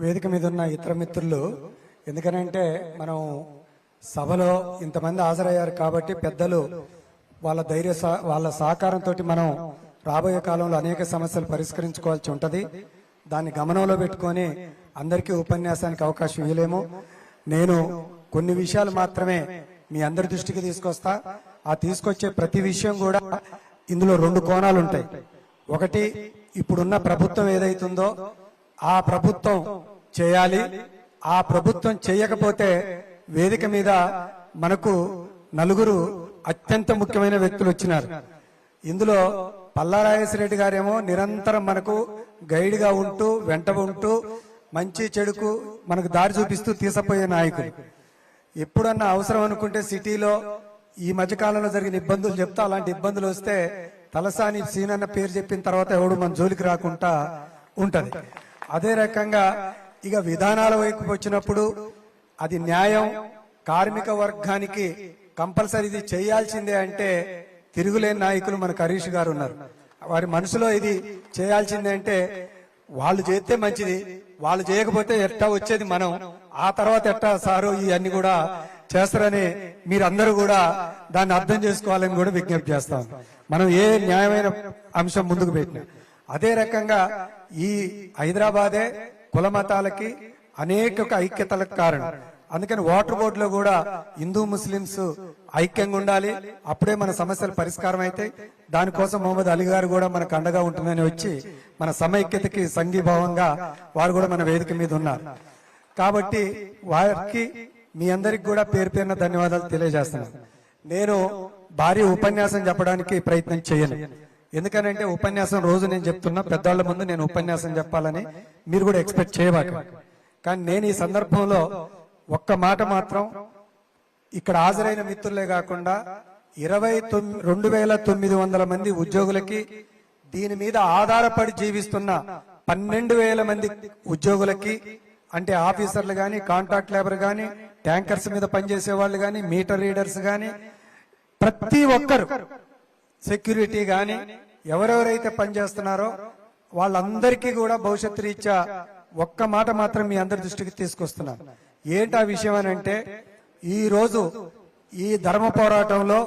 వేదిక మీద ఉన్న ఇతర మిత్రులు, ఎందుకనంటే మనం సభలో ఇంతమంది హాజరయ్యారు కాబట్టి పెద్దలు వాళ్ళ సహకారంతో మనం రాబోయే కాలంలో అనేక సమస్యలు పరిష్కరించుకోవాల్సి ఉంటది. దాన్ని గమనంలో పెట్టుకొని అందరికీ ఉపన్యాసానికి అవకాశం ఇవ్వలేము. నేను కొన్ని విషయాలు మాత్రమే మీ అందరి దృష్టికి తీసుకొస్తా. ఆ తీసుకొచ్చే ప్రతి విషయం కూడా ఇందులో రెండు కోణాలు ఉంటాయి. ఒకటి, ఇప్పుడున్న ప్రభుత్వం ఏదైతుందో ఆ ప్రభుత్వం చేయాలి, ఆ ప్రభుత్వం చేయకపోతే వేదిక మీద మనకు నలుగురు అత్యంత ముఖ్యమైన వ్యక్తులు వచ్చినారు. ఇందులో పల్లారాజేశ్వరరెడ్డి గారేమో నిరంతరం మనకు గైడ్ గా ఉంటూ వెంట ఉంటూ మంచి చెడుకు మనకు దారి చూపిస్తూ తీసపోయే నాయకులు. ఎప్పుడన్నా అవసరం అనుకుంటే సిటీలో ఈ మధ్యకాలంలో జరిగిన ఇబ్బందులు చెప్తా, అలాంటి ఇబ్బందులు వస్తే తలసాని సీనన్న పేరు చెప్పిన తర్వాత ఎవడు మన జోలికి రాకుండా ఉంటది. అదే రకంగా ఇక విధానాల వైపు వచ్చినప్పుడు అది న్యాయం, కార్మిక వర్గానికి కంపల్సరీ ఇది చేయాల్సిందే అంటే తిరుగులేని నాయకులు మనకు హరీష్ గారు ఉన్నారు. వారి మనసులో ఇది చేయాల్సిందే అంటే వాళ్ళు చేస్తే మంచిది, వాళ్ళు చేయకపోతే ఎట్టా వచ్చేది మనం, ఆ తర్వాత ఎట్టా సారు ఇవన్నీ కూడా చేస్తారని మీరందరూ కూడా దాన్ని అర్థం చేసుకోవాలని కూడా విజ్ఞప్తి చేస్తాం. మనం ఏ న్యాయమైన అంశం ముందుకు పెట్టినా అదే రకంగా ఈ హైదరాబాదే కుల మతాలకి అనేక ఐక్యతలకు కారణం. అందుకని వాటర్ బోర్డులో కూడా హిందూ ముస్లింస్ ఐక్యంగా ఉండాలి, అప్పుడే మన సమస్యలు పరిష్కారం అవుతాయి. దానికోసం మొహమ్మద్ అలీ గారు కూడా మనకు అండగా ఉంటుందని వచ్చి మన సమైక్యతకి సంఘీభావంగా వారు కూడా మన వేదిక మీద ఉన్నారు. కాబట్టి వారికి మీ అందరికి కూడా పేరు పేరున ధన్యవాదాలు తెలియజేస్తున్నాను. నేను భారీ ఉపన్యాసం చెప్పడానికి ప్రయత్నం చేయను. ఎందుకనంటే ఉపన్యాసం రోజు నేను చెప్తున్నా, పెద్దవాళ్ల ముందు నేను ఉపన్యాసం చెప్పాలని మీరు కూడా ఎక్స్పెక్ట్ చేయబాక. కానీ నేను ఈ సందర్భంలో ఒక్క మాట మాత్రం, ఇక్కడ హాజరైన మిత్రులే కాకుండా 22,900 మంది ఉద్యోగులకి, దీని మీద ఆధారపడి జీవిస్తున్న 12,000 మంది ఉద్యోగులకి, అంటే ఆఫీసర్లు గాని, కాంట్రాక్ట్ లేబర్ గాని, ట్యాంకర్స్ మీద పనిచేసే వాళ్ళు గాని, మీటర్ రీడర్స్ గాని, ప్రతి ఒక్కరు, సెక్యూరిటీ గాని, ఎవరెవరైతే పనిచేస్తున్నారో వాళ్ళందరికీ కూడా భవిష్యత్తు రీత్యా ఒక్క మాట మాత్రం మీ అందరి దృష్టికి తీసుకొస్తున్నాను. ఏంటి ఆ విషయం అని అంటే, ఈ రోజు ఈ ధర్మ పోరాటంలో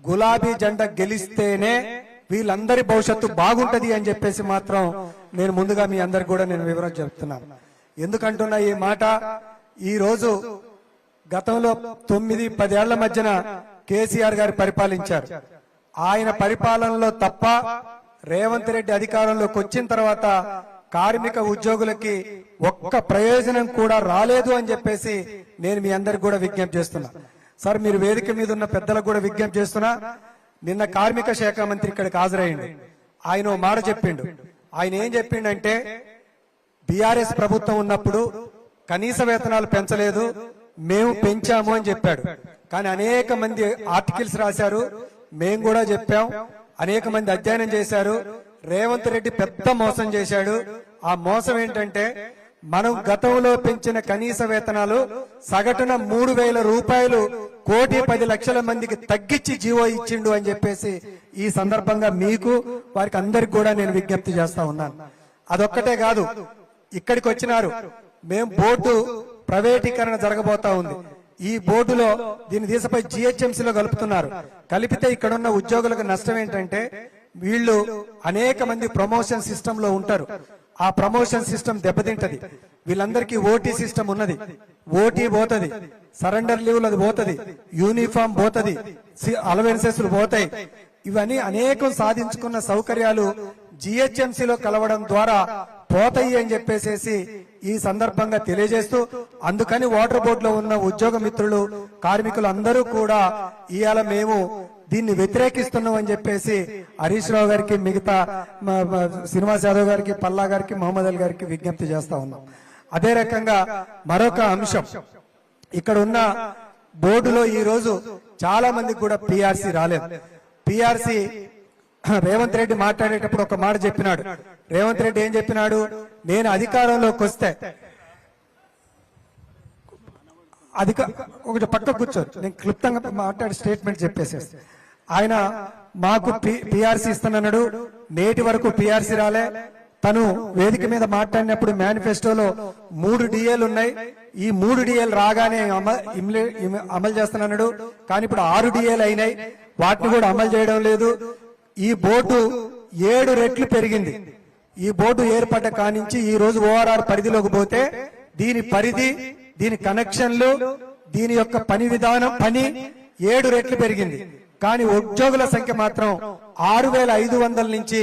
గులాబీ జెండా గెలిస్తేనే వీళ్ళందరి భవిష్యత్తు బాగుంటది అని చెప్పేసి మాత్రం నేను ముందుగా మీ అందరికి కూడా నేను వివరం చెప్తున్నాను. ఎందుకంటున్నా ఈ మాట, ఈ రోజు గతంలో 9-10 ఏళ్ల మధ్యన కేసీఆర్ గారు పరిపాలించారు. ఆయన పరిపాలనలో తప్ప రేవంత్ రెడ్డి అధికారంలోకి వచ్చిన తర్వాత కార్మిక ఉద్యోగులకి ఒక్క ప్రయోజనం కూడా రాలేదు అని చెప్పేసి నేను మీ అందరికి కూడా విజ్ఞప్తి చేస్తున్నా. సార్, మీరు వేదిక మీద ఉన్న పెద్దలకు కూడా విజ్ఞప్తి చేస్తున్నా. నిన్న కార్మిక శాఖ మంత్రి ఇక్కడికి హాజరయ్యిండు. ఆయన ఓ మాట చెప్పిండు. ఆయన ఏం చెప్పిండంటే, బీఆర్ఎస్ ప్రభుత్వం ఉన్నప్పుడు కనీస వేతనాలు పెంచలేదు, మేము పెంచాము అని చెప్పాడు. కానీ అనేక మంది ఆర్టికల్స్ రాశారు, మేము కూడా చెప్పాం, అనేక మంది అధ్యయనం చేశారు. రేవంత్ రెడ్డి పెద్ద మోసం చేశాడు. ఆ మోసం ఏంటంటే, మనం గతంలో పెంచిన కనీస వేతనాలు సగటున 3,000 రూపాయలు 1,10,00,000 మందికి తగ్గించి జీవో ఇచ్చిండు అని చెప్పేసి ఈ సందర్భంగా మీకు వారికి అందరికి కూడా నేను విజ్ఞప్తి చేస్తా ఉన్నాను. అదొక్కటే కాదు, ఇక్కడికి వచ్చినారు, మేము బోర్డు ప్రైవేటీకరణ జరగబోతా ఉంది. ఈ బోర్డులో దీని దిశపై జిహెచ్ఎంసీలో కలుపుతున్నారు. కలిపితే ఇక్కడున్న ఉద్యోగులకు నష్టం ఏంటంటే, వీళ్ళు అనేక మంది ప్రమోషన్ సిస్టమ్ లో ఉంటారు. ఆ ప్రమోషన్ సిస్టమ్ దెబ్బతింటది. వీళ్ళందరికీ ఓటీ సిస్టమ్ ఉన్నది, ఓటీ పోతది, సరెండర్ లీవ్లు అది పోతది, యూనిఫామ్ పోతది, అలవెన్సెస్ పోతాయి. ఇవన్నీ అనేకం సాధించుకున్న సౌకర్యాలు జిహెచ్ఎంసీలో కలవడం ద్వారా పోతాయి అని చెప్పేసి ఈ సందర్భంగా తెలియజేస్తూ, అందుకని వాటర్ బోర్డులో ఉన్న ఉద్యోగ మిత్రులు, కార్మికులు అందరూ కూడా ఇవాళ మేము దీన్ని వ్యతిరేకిస్తున్నాం అని చెప్పేసి హరీష్ రావు గారికి, మిగతా శ్రీనివాస్ యాదవ్ గారికి, పల్లా గారికి, మహమ్మద్ అలీ గారికి విజ్ఞప్తి చేస్తా ఉన్నాం. అదే రకంగా మరొక అంశం, ఇక్కడ ఉన్న బోర్డులో ఈ రోజు చాలా మందికి కూడా పిఆర్సీ రాలేదు. పిఆర్సీ రేవంత్ రెడ్డి మాట్లాడేటప్పుడు ఒక మాట చెప్పినాడు. రేవంత్ రెడ్డి ఏం చెప్పినాడు, నేను అధికారంలోకి వస్తే ఒకటి పక్క కూర్చోరు, నేను క్లుప్తంగా మాట్లాడి స్టేట్మెంట్ చెప్పేసేసి, ఆయన మాకు పిఆర్సీ ఇస్తానన్నాడు, నేటి వరకు పిఆర్సీ రాలే, తను వేదిక మీద మాట్లాడినప్పుడు మేనిఫెస్టోలో 3 డిఏలు ఉన్నాయి, ఈ 3 డిఏలు రాగానే అమలు చేస్తున్నాడు. కానీ ఇప్పుడు 6 డిఏలు అయినాయి, వాటిని కూడా అమలు చేయడం లేదు. ఈ బోర్డు 7 రెట్లు పెరిగింది. ఈ బోర్డు ఏర్పడ్డ కానించి ఈ రోజు ఓఆర్ఆర్ పరిధిలోకి పోతే దీని పరిధి, దీని కనెక్షన్లు, దీని యొక్క పని విధానం 7 రెట్లు పెరిగింది. కానీ ఉద్యోగుల సంఖ్య మాత్రం 6,500 నుంచి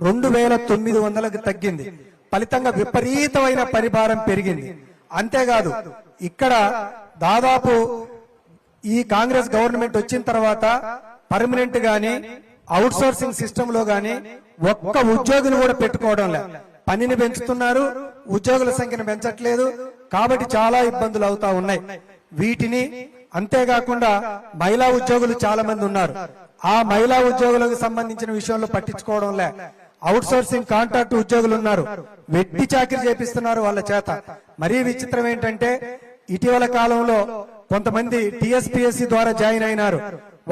2,900కు తగ్గింది. ఫలితంగా విపరీతమైన పరిభారం పెరిగింది. అంతేకాదు ఇక్కడ దాదాపు ఈ కాంగ్రెస్ గవర్నమెంట్ వచ్చిన తర్వాత పర్మనెంట్ గాని అవుట్ సోర్సింగ్ సిస్టమ్ లో గాని ఒక్క ఉద్యోగులు కూడా పెట్టుకోవడం లేదు. పనిని పెంచుతున్నారు, ఉద్యోగుల సంఖ్యను పెంచట్లేదు. కాబట్టి చాలా ఇబ్బందులు అవుతా ఉన్నాయి. వీటిని అంతేకాకుండా మహిళా ఉద్యోగులు చాలా మంది ఉన్నారు. ఆ మహిళా ఉద్యోగులకు సంబంధించిన విషయంలో పట్టించుకోవడం లే. అవుట్ సోర్సింగ్ కాంట్రాక్ట్ ఉద్యోగులు ఉన్నారు, వెట్టి చాకిరి చేపిస్తున్నారు వాళ్ళ చేత. మరీ విచిత్రం ఏంటంటే ఇటీవల కాలంలో కొంతమంది టీఎస్పీఎస్సీ ద్వారా జాయిన్ అయినారు.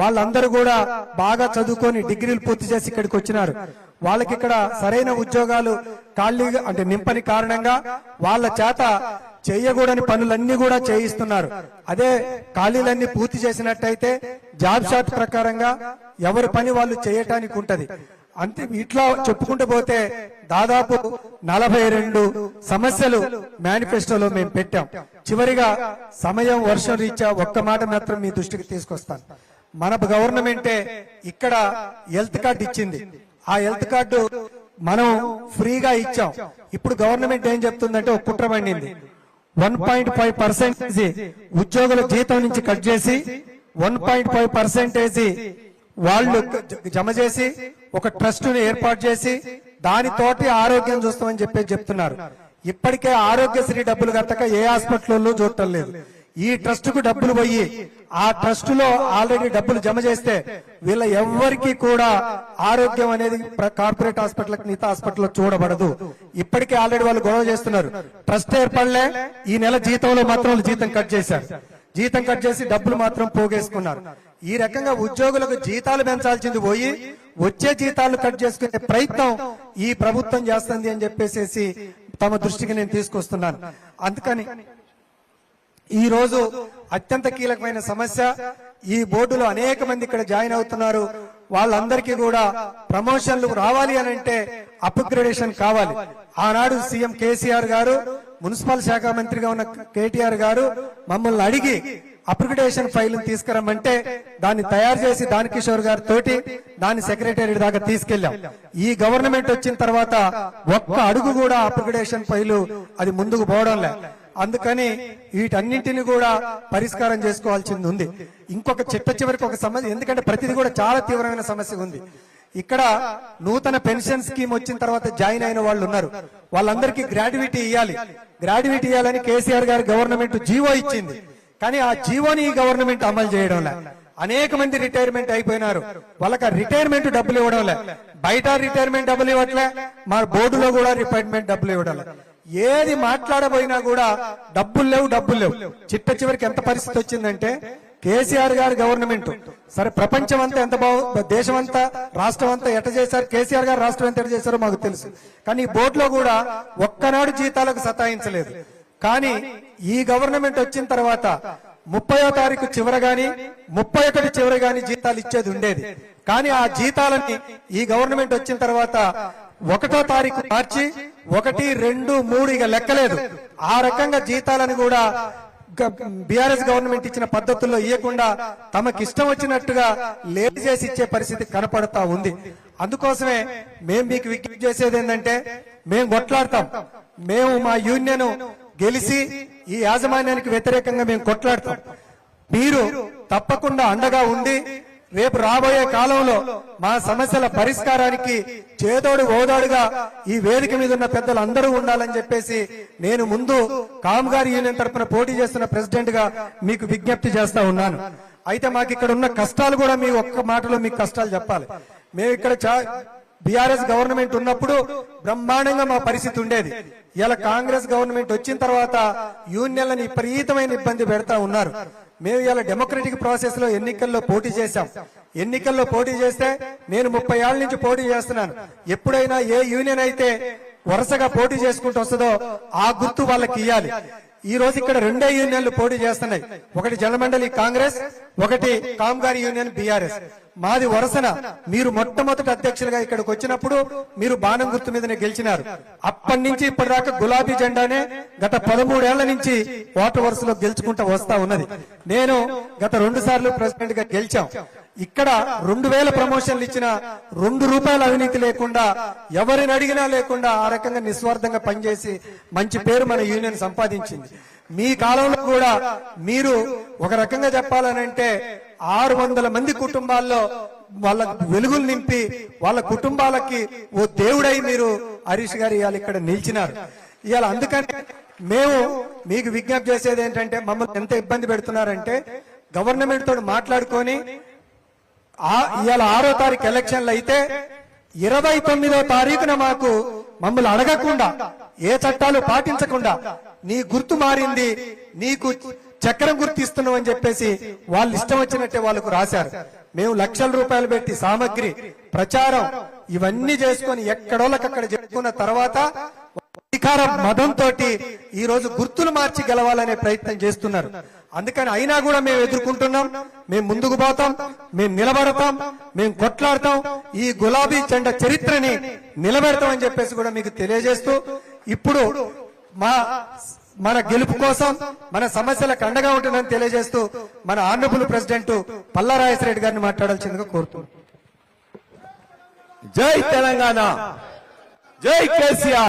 వాళ్ళందరూ కూడా బాగా చదువుకొని డిగ్రీలు పూర్తి చేసి ఇక్కడికి వచ్చినారు. వాళ్ళకి ఇక్కడ సరైన ఉద్యోగాలు ఖాళీగా అంటే నింపని కారణంగా వాళ్ళ చేత చేయకూడని పనులన్నీ కూడా చేయిస్తున్నారు. అదే ఖాళీలన్నీ పూర్తి చేసినట్టయితే జాబ్ షార్ట్ ప్రకారంగా ఎవరి పని వాళ్ళు చేయటానికి ఉంటది. అంతే ఇట్లా చెప్పుకుంటూ పోతే దాదాపు 42 సమస్యలు మేనిఫెస్టోలో మేము పెట్టాం. చివరిగా సమయం వర్షం రీత్యా ఒక్క మాట మాత్రం మీ దృష్టికి తీసుకొస్తాను. మన గవర్నమెంటే ఇక్కడ హెల్త్ కార్డు ఇచ్చింది. ఆ హెల్త్ కార్డు మనం ఫ్రీగా ఇచ్చాం. ఇప్పుడు గవర్నమెంట్ ఏం చెప్తుందంటే ఒక కుట్ర పండింది. 1.5% ఉద్యోగుల జీతం నుంచి కట్ చేసి 1.5% వాళ్ళు జమ చేసి ఒక ట్రస్ట్ ని ఏర్పాటు చేసి దానితోటి ఆరోగ్యం చూస్తామని చెప్తున్నారు. ఇప్పటికే ఆరోగ్యశ్రీ డబ్బులు కట్టక ఏ హాస్పిటల్లో చూడటం లేదు. ఈ ట్రస్ట్ కు డబ్బులు పోయి ఆ ట్రస్ట్ లో ఆల్రెడీ డబ్బులు జమ చేస్తే వీళ్ళ ఎవ్వరికి కూడా ఆరోగ్యం అనేది కార్పొరేట్ హాస్పిటల్ మిగతా హాస్పిటల్ చూడబడదు. ఇప్పటికే ఆల్రెడీ వాళ్ళు గొడవ చేస్తున్నారు. ట్రస్ట్ ఏర్పడలే, ఈ నెల జీతంలో మాత్రం జీతం కట్ చేశారు. జీతం కట్ చేసి డబ్బులు మాత్రం పోగేసుకున్నారు. ఈ రకంగా ఉద్యోగులకు జీతాలు పెంచాల్సింది పోయి వచ్చే జీతాలు కట్ చేసుకునే ప్రయత్నం ఈ ప్రభుత్వం చేస్తుంది అని చెప్పేసి తమ దృష్టికి నేను తీసుకొస్తున్నాను. అందుకని ఈ రోజు అత్యంత కీలకమైన సమస్య, ఈ బోర్డులో అనేక మంది ఇక్కడ జాయిన్ అవుతున్నారు. వాళ్ళందరికీ కూడా ప్రమోషన్లు రావాలి అని అంటే అప్గ్రేడేషన్ కావాలి. ఆనాడు సీఎం కేసీఆర్ గారు, మున్సిపల్ శాఖ మంత్రిగా ఉన్న కేటీఆర్ గారు మమ్మల్ని అడిగి అప్గ్రేడేషన్ ఫైల్ తీసుకురమ్మంటే దాన్ని తయారు చేసి దానకిషోర్ గారి తోటి దాన్ని సెక్రటేరియట్ దాకా తీసుకెళ్లాం. ఈ గవర్నమెంట్ వచ్చిన తర్వాత ఒక్క అడుగు కూడా అప్గ్రేడేషన్ ఫైలు అది ముందుకు పోవడం లే. అందుకని వీటన్నింటిని కూడా పరిష్కారం చేసుకోవాల్సింది ఉంది. ఇంకొక చివరికి ఒక సమస్య, ఎందుకంటే ప్రతిదీ కూడా చాలా తీవ్రమైన సమస్య ఉంది. ఇక్కడ నూతన పెన్షన్ స్కీమ్ వచ్చిన తర్వాత జాయిన్ అయిన వాళ్ళు ఉన్నారు. వాళ్ళందరికీ గ్రాడ్యుయేటీ ఇవ్వాలి. గ్రాడ్యుయేటీ ఇవ్వాలని కేసీఆర్ గారి గవర్నమెంట్ జీవో ఇచ్చింది. కానీ ఆ జీవోని ఈ గవర్నమెంట్ అమలు చేయడం లే. అనేక మంది రిటైర్మెంట్ అయిపోయినారు. వాళ్ళకి రిటైర్మెంట్ డబ్బులు ఇవ్వడం లే. బయట రిటైర్మెంట్ డబ్బులు ఇవ్వట్లే, మా బోర్డులో కూడా రిటైర్మెంట్ డబ్బులు ఇవ్వడం లే. ఏది మాట్లాడబోయినా కూడా డబ్బులు లేవు. చివరికి ఎంత పరిస్థితి వచ్చిందంటే కేసీఆర్ గారి గవర్నమెంట్ సరే ప్రపంచం అంతా ఎంత దేశం అంతా రాష్ట్రం అంతా ఎట చేశారు, కేసీఆర్ గారు రాష్ట్రం ఎంత ఎట చేశారో మాకు తెలుసు. కానీ ఈ బోర్డులో కూడా ఒక్కనాడు జీతాలకు సతాయించలేదు. కానీ ఈ గవర్నమెంట్ వచ్చిన తర్వాత 30వ తారీఖు చివర గాని 31 చివర గాని జీతాలు ఇచ్చేది ఉండేది. కానీ ఆ జీతాలని ఈ గవర్నమెంట్ వచ్చిన తర్వాత 1వ తారీఖు మార్చి 1, 2, 3 ఇక లెక్కలేదు. ఆ రకంగా జీతాలను కూడా బీఆర్ఎస్ గవర్నమెంట్ ఇచ్చిన పద్ధతుల్లో ఇవ్వకుండా తమకిష్టం వచ్చినట్టుగా లేట్ చేసి ఇచ్చే పరిస్థితి కనపడతా ఉంది. అందుకోసమే మేము మీకు విజ్ఞప్తి చేసేది ఏంటంటే, మేము కొట్లాడతాం. మేము మా యూనియన్ గెలిచి ఈ యాజమాన్యానికి వ్యతిరేకంగా మేము కొట్లాడతాం. మీరు తప్పకుండా అండగా ఉండి రేపు రాబోయే కాలంలో మా సమస్యల పరిష్కారానికి చేదోడు ఓదాడుగా ఈ వేదిక మీద ఉన్న పెద్దలు అందరూ ఉండాలని చెప్పేసి నేను ముందు కామగారి యూనియన్ తరఫున పోటీ చేస్తున్న ప్రెసిడెంట్ గా మీకు విజ్ఞప్తి చేస్తా ఉన్నాను. అయితే మాకు ఇక్కడ ఉన్న కష్టాలు కూడా మీ ఒక్క మాటలో మీకు కష్టాలు చెప్పాలి. మేము ఇక్కడ బీఆర్ఎస్ గవర్నమెంట్ ఉన్నప్పుడు బ్రహ్మాండంగా మా పరిస్థితి ఉండేది. ఇలా కాంగ్రెస్ గవర్నమెంట్ వచ్చిన తర్వాత యూనియన్లను విపరీతమైన ఇబ్బంది పెడతా ఉన్నారు. మేము ఇలా డెమోక్రటిక్ ప్రాసెస్ లో ఎన్నికల్లో పోటీ చేశాం. ఎన్నికల్లో పోటీ చేస్తే నేను 30 ఏళ్ల నుంచి పోటీ చేస్తున్నాను. ఎప్పుడైనా ఏ యూనియన్ అయితే వరుసగా పోటీ చేసుకుంటూ వస్తుందో ఆ గుర్తు వాళ్ళకి ఇయ్యాలి. ఈ రోజు ఇక్కడ రెండే యూనియన్లు పోటీ చేస్తున్నాయి. ఒకటి జనమండలి కాంగ్రెస్, ఒకటి కామ్గారి యూనియన్ బీఆర్ఎస్. మాది వరుసన మీరు మొట్టమొదటి అధ్యక్షులుగా ఇక్కడికి వచ్చినప్పుడు మీరు బాణం గుర్తు మీదనే గెలిచినారు. అప్పటి నుంచి ఇప్పటిదాకా గులాబీ జెండానే గత 13 ఏళ్ల నుంచి ఓటర్ వరుసలో గెలుచుకుంటూ వస్తా ఉన్నది. నేను గత 2 సార్లు ప్రెసిడెంట్ గా గెలిచాం. ఇక్కడ 2000 ప్రమోషన్లు ఇచ్చిన ₹2 అవినీతి లేకుండా, ఎవరిని అడిగినా లేకుండా ఆ రకంగా నిస్వార్థంగా పనిచేసి మంచి పేరు మన యూనియన్ సంపాదించింది. మీ కాలంలో కూడా మీరు ఒక రకంగా చెప్పాలనంటే 600 మంది కుటుంబాల్లో వాళ్ళ వెలుగులు నింపి వాళ్ళ కుటుంబాలకి ఓ దేవుడై మీరు హరీష్ గారు ఇవాళ ఇక్కడ నిలిచినారు. ఇవాళ అందుకని మేము మీకు విజ్ఞప్తి చేసేది ఏంటంటే, మమ్మల్ని ఎంత ఇబ్బంది పెడుతున్నారంటే గవర్నమెంట్ తోటి మాట్లాడుకొని ఇవాళ 6వ తారీఖు ఎలక్షన్లు అయితే 29వ తారీఖున మమ్మల్ని అడగకుండా, ఏ చట్టాలు పాటించకుండా నీ గుర్తు మారింది, నీకు చక్రం గుర్తు ఇస్తున్నాం అని చెప్పేసి వాళ్ళు ఇష్టం వచ్చినట్టే వాళ్ళకు రాశారు. మేము లక్షల రూపాయలు పెట్టి సామగ్రి, ప్రచారం ఇవన్నీ చేసుకుని ఎక్కడోళ్ళకక్కడ చెప్పుకున్న తర్వాత అధికార మదంతో ఈ రోజు గుర్తులు మార్చి గెలవాలనే ప్రయత్నం చేస్తున్నారు. అందుకని అయినా కూడా మేము ఎదుర్కొంటున్నాం. మేము ముందుకు పోతాం, మేము నిలబడతాం, మేము కొట్లాడతాం, ఈ గులాబీ జెండా చరిత్రని నిలబెడతామని చెప్పేసి కూడా మీకు తెలియజేస్తూ, ఇప్పుడు మన గెలుపు కోసం మన సమస్యలకు అండగా ఉంటుందని తెలియజేస్తూ మన ఆనరబుల్ ప్రెసిడెంట్ పల్లా రాజేశ్వరరెడ్డి గారిని మాట్లాడాల్సిందిగా కోరుతున్నాం. జై తెలంగాణ, జై కేసీఆర్.